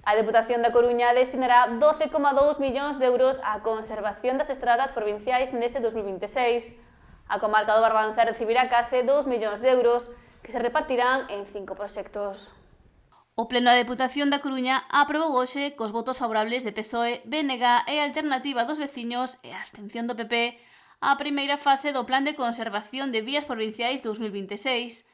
A Deputación da Coruña destinará 12,2 millóns de euros á conservación das estradas provinciais neste 2026. A comarca do Barbanza recibirá case 2 millóns de euros que se repartirán en 5 proxectos. O Pleno da Deputación da Coruña aprobou hoxe cos votos favorables de PSOE, BNG e Alternativa dos Veciños e a abstención do PP a primeira fase do Plan de Conservación de Vías Provinciais 2026.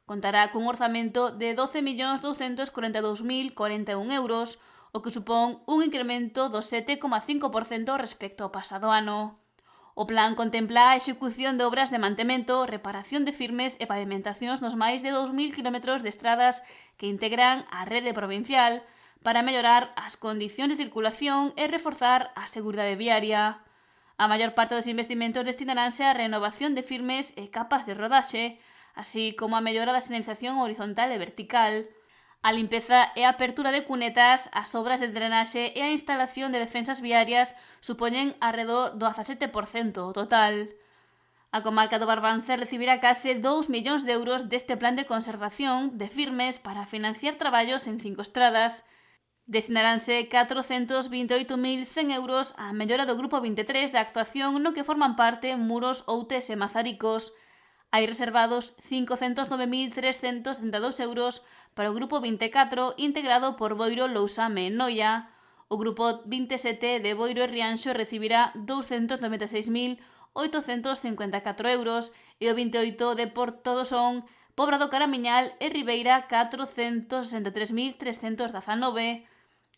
Contará cun orzamento de 12.242.041 euros, o que supón un incremento do 7,5% respecto ao pasado ano. O plan contempla a execución de obras de mantemento, reparación de firmes e pavimentacións nos máis de 2.000 km de estradas que integran a rede provincial para mellorar as condicións de circulación e reforzar a seguridade viaria. A maior parte dos investimentos destinaránse á renovación de firmes e capas de rodaxe, así como a mellora da sinalización horizontal e vertical, a limpeza e a apertura de cunetas, as obras de drenaxe e a instalación de defensas viarias supoñen arredor do 17% total. A comarca do Barbanza recibirá case 2 millóns de euros deste plan de conservación de firmes para financiar traballos en 5 estradas. Destinaránse 428.100 euros á mellora do grupo 23 da actuación no que forman parte Muros, Outes e Mazaricos. Hai reservados 509.372 euros para o grupo 24 integrado por Boiro, Lousame e Noia. O grupo 27 de Boiro e Rianxo recibirá 296.854 euros e o 28 de Porto do Son, Pobrado, Caramiñal e Ribeira 463.319,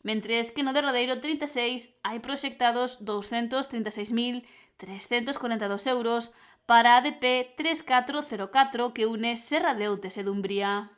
mentres que no derradeiro 36 hai proxectados 236.342 euros para a ADP 3404 que une Serra de Outes e Dumbría.